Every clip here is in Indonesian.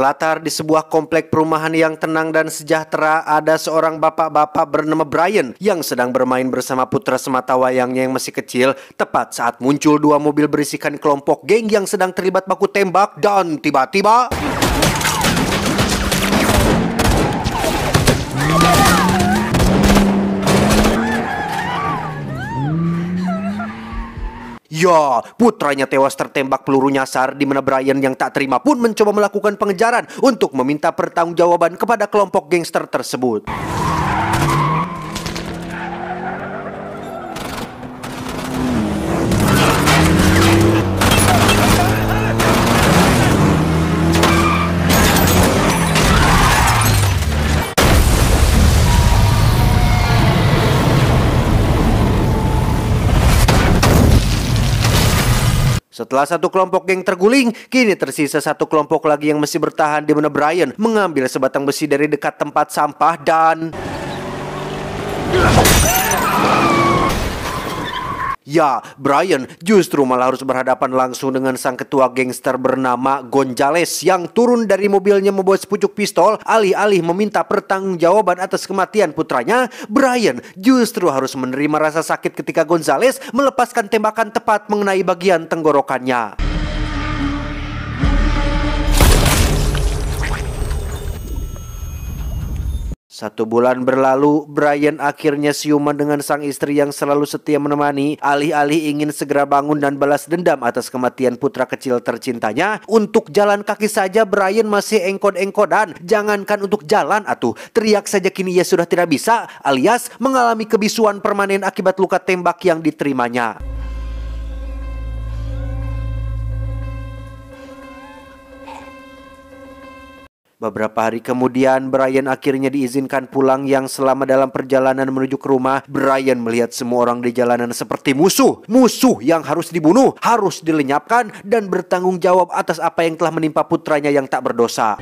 Tergeletar di sebuah komplek perumahan yang tenang dan sejahtera, ada seorang bapak-bapak bernama Brian yang sedang bermain bersama putra sematawayangnya yang masih kecil, tepat saat muncul dua mobil berisikan kelompok geng yang sedang terlibat baku tembak dan tiba-tiba ya, putranya tewas tertembak peluru nyasar, di mana Brian yang tak terima pun mencoba melakukan pengejaran untuk meminta pertanggungjawaban kepada kelompok gangster tersebut. Setelah satu kelompok geng terguling, kini tersisa satu kelompok lagi yang masih bertahan, di mana Brian mengambil sebatang besi dari dekat tempat sampah dan ya, Brian justru malah harus berhadapan langsung dengan sang ketua gangster bernama Gonzales yang turun dari mobilnya membawa sepucuk pistol. Alih-alih meminta pertanggungjawaban atas kematian putranya, Brian justru harus menerima rasa sakit ketika Gonzales melepaskan tembakan tepat mengenai bagian tenggorokannya. Satu bulan berlalu, Brian akhirnya siuman dengan sang istri yang selalu setia menemani. Alih-alih ingin segera bangun dan balas dendam atas kematian putra kecil tercintanya, untuk jalan kaki saja Brian masih engkod-engkodan. Jangankan untuk jalan atuh, teriak saja kini ia sudah tidak bisa, alias mengalami kebisuan permanen akibat luka tembak yang diterimanya. Beberapa hari kemudian, Brian akhirnya diizinkan pulang. Yang selama dalam perjalanan menuju ke rumah, Brian melihat semua orang di jalanan seperti musuh. Musuh yang harus dibunuh, harus dilenyapkan, dan bertanggung jawab atas apa yang telah menimpa putranya yang tak berdosa.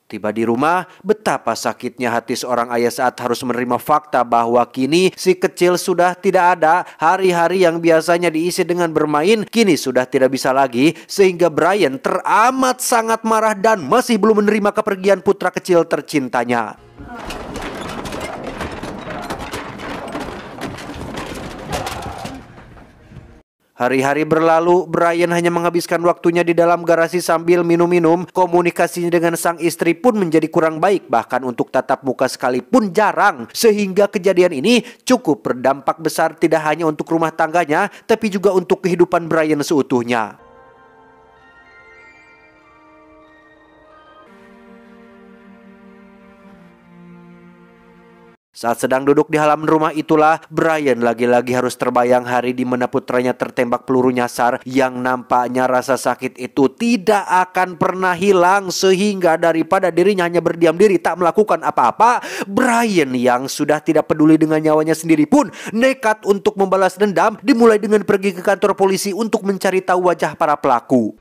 Tiba di rumah, betapa sakitnya hati seorang ayah saat harus menerima fakta bahwa kini si kecil sudah tidak ada. Hari-hari yang biasanya diisi dengan bermain, kini sudah tidak bisa lagi. Sehingga Brian teramat sangat marah dan masih belum menerima kepergian putra kecil tercintanya. Hari-hari berlalu, Brian hanya menghabiskan waktunya di dalam garasi sambil minum-minum. Komunikasinya dengan sang istri pun menjadi kurang baik, bahkan untuk tatap muka sekalipun jarang. Sehingga kejadian ini cukup berdampak besar tidak hanya untuk rumah tangganya, tapi juga untuk kehidupan Brian seutuhnya. Saat sedang duduk di halaman rumah itulah, Brian lagi-lagi harus terbayang hari di mana putranya tertembak peluru nyasar. Yang nampaknya rasa sakit itu tidak akan pernah hilang, sehingga daripada dirinya hanya berdiam diri tak melakukan apa-apa, Brian yang sudah tidak peduli dengan nyawanya sendiri pun nekat untuk membalas dendam, dimulai dengan pergi ke kantor polisi untuk mencari tahu wajah para pelaku.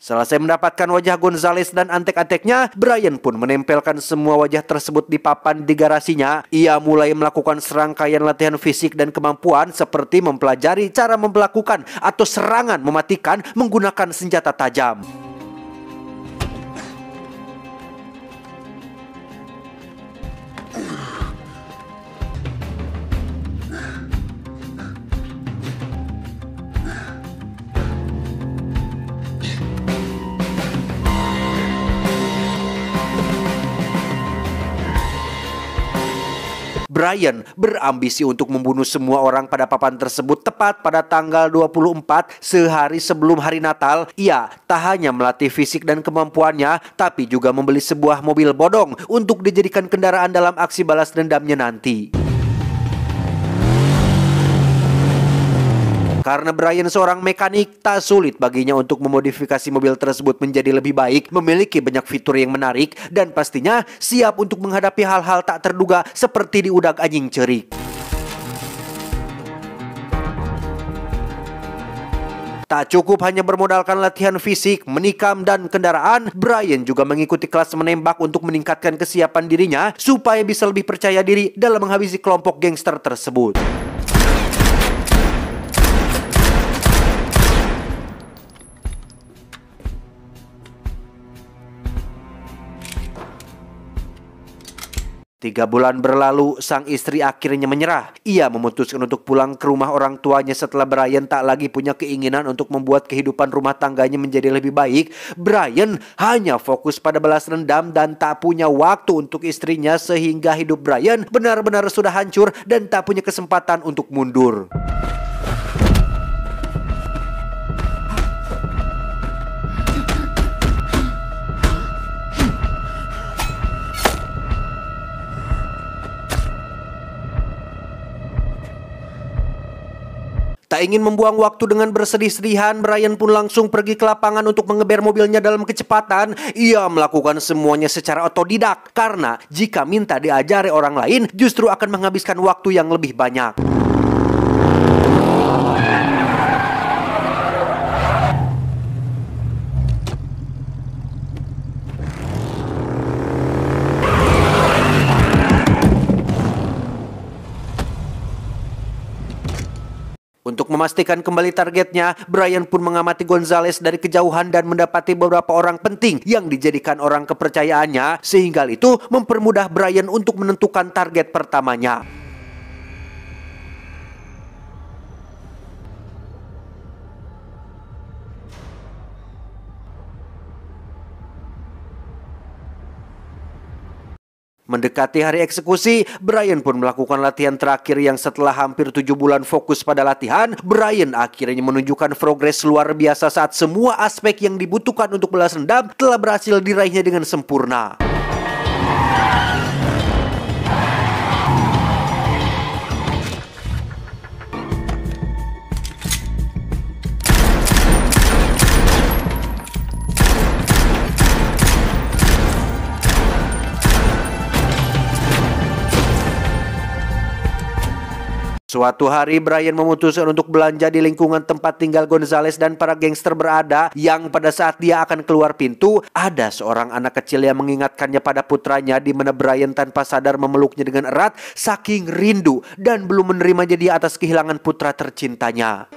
Selesai mendapatkan wajah Gonzales dan antek-anteknya, Brian pun menempelkan semua wajah tersebut di papan di garasinya. Ia mulai melakukan serangkaian latihan fisik dan kemampuan seperti mempelajari cara melakukan atau serangan mematikan menggunakan senjata tajam. Brian berambisi untuk membunuh semua orang pada papan tersebut tepat pada tanggal 24, sehari sebelum hari Natal. Ia tak hanya melatih fisik dan kemampuannya, tapi juga membeli sebuah mobil bodong untuk dijadikan kendaraan dalam aksi balas dendamnya nanti. Karena Brian seorang mekanik, tak sulit baginya untuk memodifikasi mobil tersebut menjadi lebih baik, memiliki banyak fitur yang menarik, dan pastinya siap untuk menghadapi hal-hal tak terduga seperti diudak anjing cerik. Tak cukup hanya bermodalkan latihan fisik, menikam, dan kendaraan, Brian juga mengikuti kelas menembak untuk meningkatkan kesiapan dirinya supaya bisa lebih percaya diri dalam menghabisi kelompok gangster tersebut. Tiga bulan berlalu, sang istri akhirnya menyerah. Ia memutuskan untuk pulang ke rumah orang tuanya setelah Brian tak lagi punya keinginan untuk membuat kehidupan rumah tangganya menjadi lebih baik. Brian hanya fokus pada balas dendam dan tak punya waktu untuk istrinya, sehingga hidup Brian benar-benar sudah hancur dan tak punya kesempatan untuk mundur. Tak ingin membuang waktu dengan bersedih-sedihan, Brian pun langsung pergi ke lapangan untuk mengeber mobilnya dalam kecepatan. Ia melakukan semuanya secara otodidak, karena jika minta diajari orang lain, justru akan menghabiskan waktu yang lebih banyak. Untuk memastikan kembali targetnya, Brian pun mengamati Gonzales dari kejauhan dan mendapati beberapa orang penting yang dijadikan orang kepercayaannya, sehingga itu mempermudah Brian untuk menentukan target pertamanya. Mendekati hari eksekusi, Brian pun melakukan latihan terakhir yang setelah hampir 7 bulan fokus pada latihan, Brian akhirnya menunjukkan progres luar biasa saat semua aspek yang dibutuhkan untuk balas dendam telah berhasil diraihnya dengan sempurna. Suatu hari Brian memutuskan untuk belanja di lingkungan tempat tinggal Gonzales dan para gangster berada, yang pada saat dia akan keluar pintu, ada seorang anak kecil yang mengingatkannya pada putranya, di mana Brian tanpa sadar memeluknya dengan erat saking rindu dan belum menerimanya dia atas kehilangan putra tercintanya.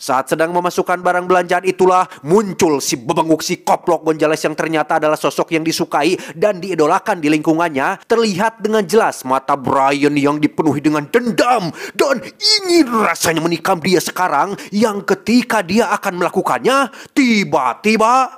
Saat sedang memasukkan barang belanjaan itulah muncul si bebenguk, si koplok Gonzales yang ternyata adalah sosok yang disukai dan diidolakan di lingkungannya. Terlihat dengan jelas mata Brian yang dipenuhi dengan dendam dan ingin rasanya menikam dia sekarang, yang ketika dia akan melakukannya, tiba-tiba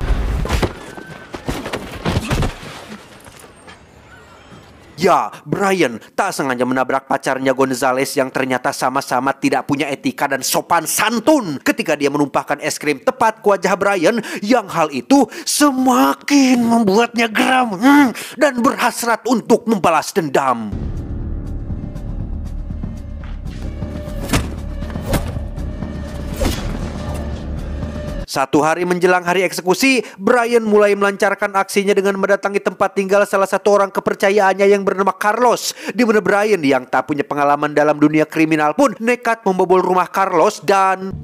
ya, Brian tak sengaja menabrak pacarnya Gonzales yang ternyata sama-sama tidak punya etika dan sopan santun ketika dia menumpahkan es krim tepat ke wajah Brian, yang hal itu semakin membuatnya geram dan berhasrat untuk membalas dendam. Satu hari menjelang hari eksekusi, Brian mulai melancarkan aksinya dengan mendatangi tempat tinggal salah satu orang kepercayaannya yang bernama Carlos, di mana Brian yang tak punya pengalaman dalam dunia kriminal pun nekat membobol rumah Carlos dan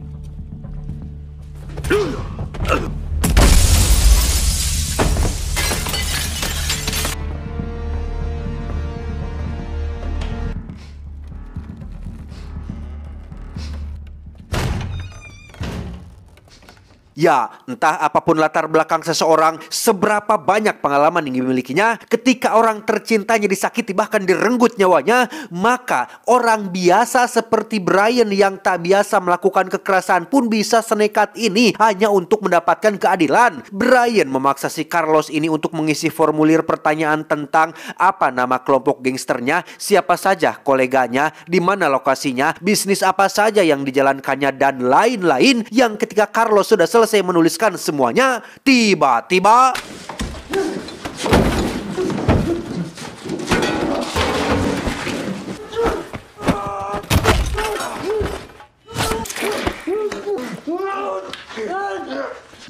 Ya, entah apapun latar belakang seseorang, seberapa banyak pengalaman yang dimilikinya, ketika orang tercintanya disakiti bahkan direnggut nyawanya, maka orang biasa seperti Brian yang tak biasa melakukan kekerasan pun bisa senekat ini hanya untuk mendapatkan keadilan. Brian memaksa si Carlos ini untuk mengisi formulir pertanyaan tentang apa nama kelompok gangsternya, siapa saja koleganya, di mana lokasinya, bisnis apa saja yang dijalankannya, dan lain-lain, yang ketika Carlos sudah selesai menuliskan semuanya, tiba-tiba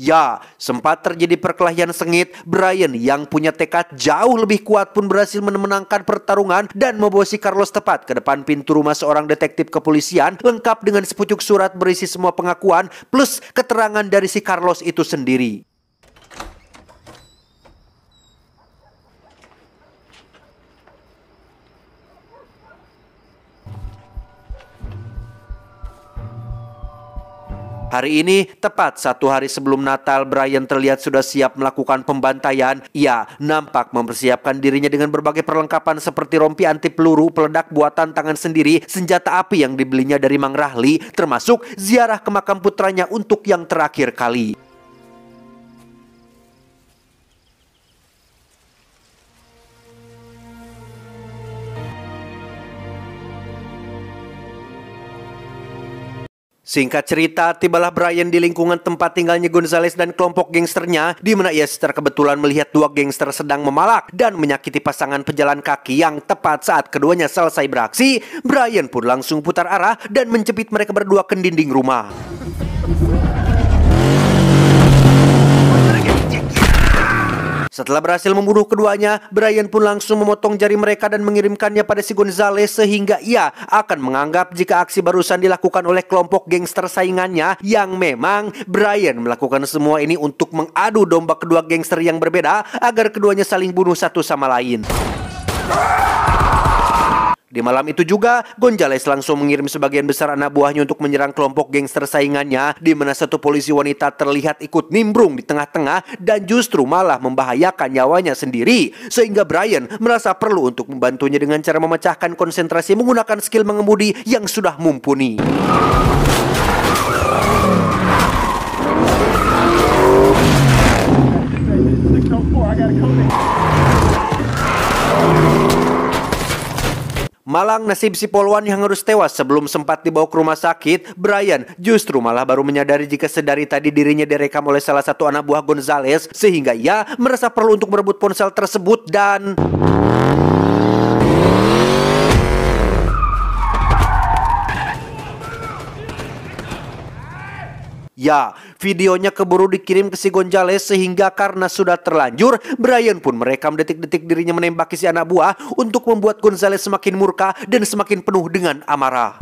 ya, sempat terjadi perkelahian sengit. Brian yang punya tekad jauh lebih kuat pun berhasil memenangkan pertarungan dan membawa si Carlos tepat ke depan pintu rumah seorang detektif kepolisian, lengkap dengan sepucuk surat berisi semua pengakuan plus keterangan dari si Carlos itu sendiri. Hari ini, tepat 1 hari sebelum Natal, Brian terlihat sudah siap melakukan pembantaian. Ia nampak mempersiapkan dirinya dengan berbagai perlengkapan seperti rompi anti peluru, peledak buatan tangan sendiri, senjata api yang dibelinya dari Mang Rahli, termasuk ziarah ke makam putranya untuk yang terakhir kali. Singkat cerita, tibalah Brian di lingkungan tempat tinggalnya Gonzales dan kelompok gangsternya, di mana ia secara kebetulan melihat 2 gangster sedang memalak dan menyakiti pasangan pejalan kaki yang tepat saat keduanya selesai beraksi. Brian pun langsung putar arah dan menjepit mereka berdua ke dinding rumah. Setelah berhasil membunuh keduanya, Brian pun langsung memotong jari mereka dan mengirimkannya pada si Gonzales, sehingga ia akan menganggap jika aksi barusan dilakukan oleh kelompok gangster saingannya, yang memang Brian melakukan semua ini untuk mengadu domba kedua gangster yang berbeda agar keduanya saling bunuh satu sama lain. Di malam itu juga, Gonzales langsung mengirim sebagian besar anak buahnya untuk menyerang kelompok gangster saingannya, di mana satu polisi wanita terlihat ikut nimbrung di tengah-tengah dan justru malah membahayakan nyawanya sendiri, sehingga Brian merasa perlu untuk membantunya dengan cara memecahkan konsentrasi menggunakan skill mengemudi yang sudah mumpuni. Malang nasib si polwan yang harus tewas sebelum sempat dibawa ke rumah sakit. Brian justru malah baru menyadari jika sedari tadi dirinya direkam oleh salah satu anak buah Gonzales, sehingga ia merasa perlu untuk merebut ponsel tersebut dan... ya, videonya keburu dikirim ke si Gonzales, sehingga karena sudah terlanjur, Brian pun merekam detik-detik dirinya menembaki si anak buah untuk membuat Gonzales semakin murka dan semakin penuh dengan amarah.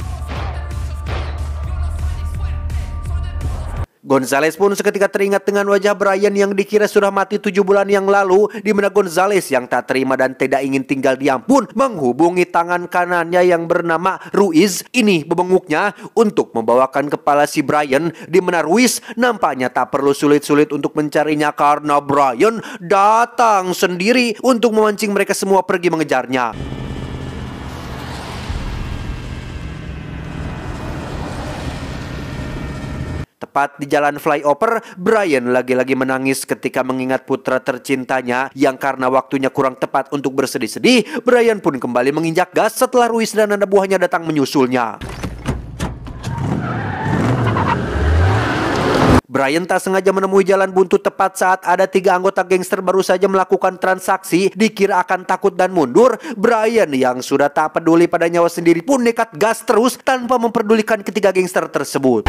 Gonzales pun seketika teringat dengan wajah Brian yang dikira sudah mati 7 bulan yang lalu, di mana Gonzales yang tak terima dan tidak ingin tinggal diam pun menghubungi tangan kanannya yang bernama Ruiz ini bebenguknya untuk membawakan kepala si Brian, di mana Ruiz nampaknya tak perlu sulit-sulit untuk mencarinya karena Brian datang sendiri untuk memancing mereka semua pergi mengejarnya. Tepat di jalan flyover, Brian lagi-lagi menangis ketika mengingat putra tercintanya yang karena waktunya kurang tepat untuk bersedih-sedih. Brian pun kembali menginjak gas setelah Ruiz dan anak buahnya datang menyusulnya. Brian tak sengaja menemui jalan buntu tepat saat ada 3 anggota gangster baru saja melakukan transaksi. Dikira akan takut dan mundur, Brian yang sudah tak peduli pada nyawa sendiri pun nekat gas terus tanpa memperdulikan ketiga gangster tersebut.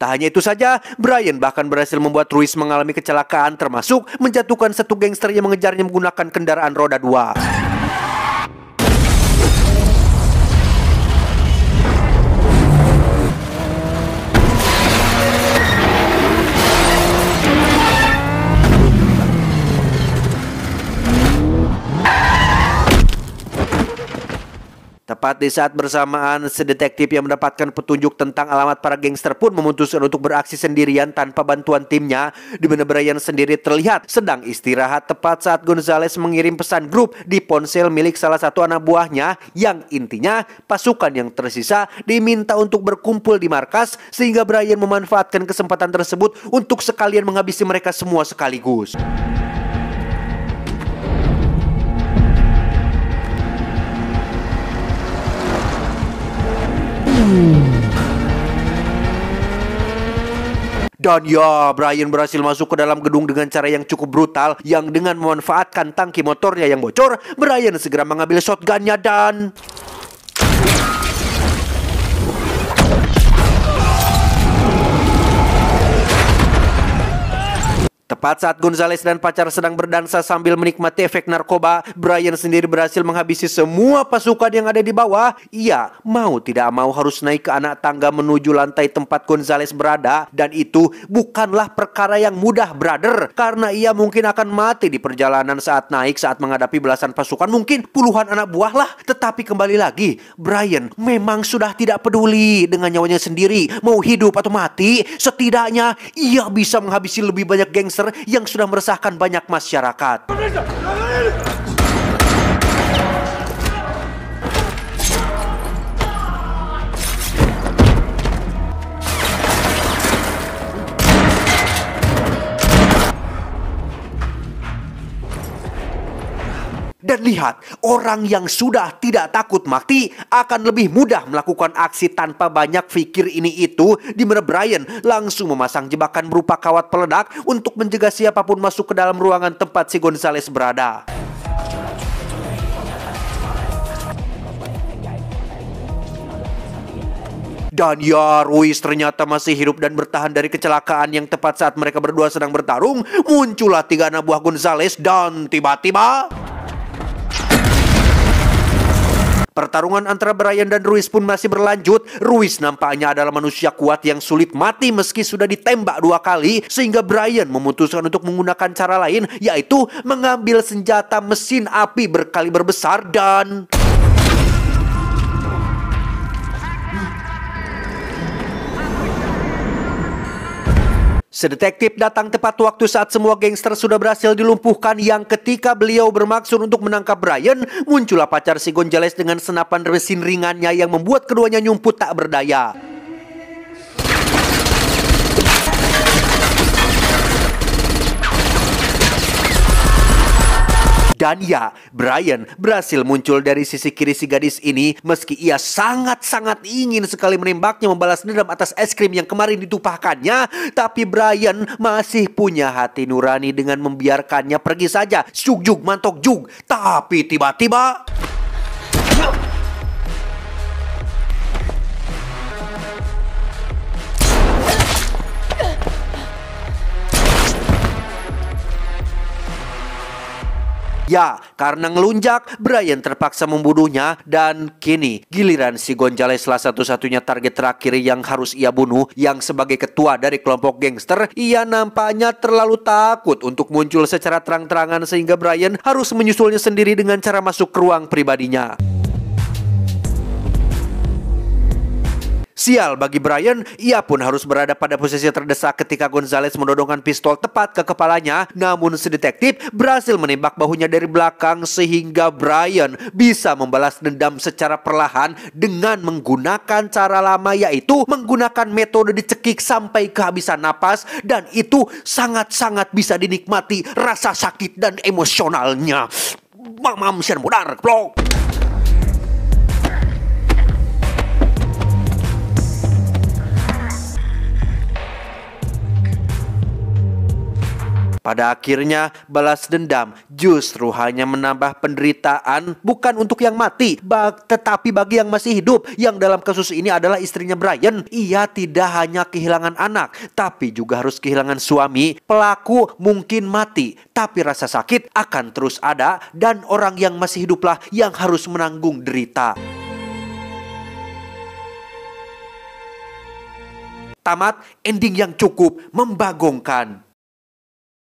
Tak hanya itu saja, Brian bahkan berhasil membuat Ruiz mengalami kecelakaan, termasuk menjatuhkan satu gangster yang mengejarnya menggunakan kendaraan roda 2. Tepat di saat bersamaan, si detektif yang mendapatkan petunjuk tentang alamat para gangster pun memutuskan untuk beraksi sendirian tanpa bantuan timnya, di mana Brian sendiri terlihat sedang istirahat tepat saat Gonzales mengirim pesan grup di ponsel milik salah satu anak buahnya, yang intinya pasukan yang tersisa diminta untuk berkumpul di markas, sehingga Brian memanfaatkan kesempatan tersebut untuk sekalian menghabisi mereka semua sekaligus. Dan ya, Brian berhasil masuk ke dalam gedung dengan cara yang cukup brutal, yang dengan memanfaatkan tangki motornya yang bocor, Brian segera mengambil shotgunnya dan... Tepat saat Gonzales dan pacar sedang berdansa sambil menikmati efek narkoba, Brian sendiri berhasil menghabisi semua pasukan yang ada di bawah. Ia mau tidak mau harus naik ke anak tangga menuju lantai tempat Gonzales berada. Dan itu bukanlah perkara yang mudah, brother, karena ia mungkin akan mati di perjalanan saat naik saat menghadapi belasan pasukan, mungkin puluhan anak buah lah. Tetapi kembali lagi, Brian memang sudah tidak peduli dengan nyawanya sendiri, mau hidup atau mati. Setidaknya ia bisa menghabisi lebih banyak gangster yang sudah meresahkan banyak masyarakat. Dan lihat, orang yang sudah tidak takut mati akan lebih mudah melakukan aksi tanpa banyak pikir ini itu, di mana Brian langsung memasang jebakan berupa kawat peledak untuk mencegah siapapun masuk ke dalam ruangan tempat si Gonzales berada. Dan ya, Ruiz ternyata masih hidup dan bertahan dari kecelakaan yang tepat saat mereka berdua sedang bertarung. Muncullah 3 anak buah Gonzales dan tiba-tiba... Pertarungan antara Brian dan Ruiz pun masih berlanjut. Ruiz nampaknya adalah manusia kuat yang sulit mati meski sudah ditembak 2 kali, sehingga Brian memutuskan untuk menggunakan cara lain, yaitu mengambil senjata mesin api berkaliber besar dan... Sedetektif datang tepat waktu saat semua gangster sudah berhasil dilumpuhkan, yang ketika beliau bermaksud untuk menangkap Brian, muncullah pacar si Gonzales dengan senapan mesin ringannya yang membuat keduanya nyumput tak berdaya. Dan ya, Brian berhasil muncul dari sisi kiri si gadis ini. Meski ia sangat-sangat ingin sekali menembaknya membalas dendam atas es krim yang kemarin ditumpahkannya, tapi Brian masih punya hati nurani dengan membiarkannya pergi saja. Syuk juk mantok juk. Tapi tiba-tiba... Ya, karena ngelunjak, Brian terpaksa membunuhnya, dan kini giliran si Gonzales salah satu-satunya target terakhir yang harus ia bunuh, yang sebagai ketua dari kelompok gangster. Ia nampaknya terlalu takut untuk muncul secara terang-terangan, sehingga Brian harus menyusulnya sendiri dengan cara masuk ke ruang pribadinya. Sial bagi Brian, ia pun harus berada pada posisi terdesak ketika Gonzales menodongkan pistol tepat ke kepalanya. Namun si detektif berhasil menembak bahunya dari belakang, sehingga Brian bisa membalas dendam secara perlahan dengan menggunakan cara lama, yaitu menggunakan metode dicekik sampai kehabisan napas. Dan itu sangat-sangat bisa dinikmati rasa sakit dan emosionalnya. Mamam sian modar, blok. Pada akhirnya, balas dendam justru hanya menambah penderitaan, bukan untuk yang mati, tetapi bagi yang masih hidup, yang dalam kasus ini adalah istrinya Brian. Ia tidak hanya kehilangan anak, tapi juga harus kehilangan suami. Pelaku mungkin mati, tapi rasa sakit akan terus ada, dan orang yang masih hiduplah yang harus menanggung derita. Tamat ending yang cukup membagongkan.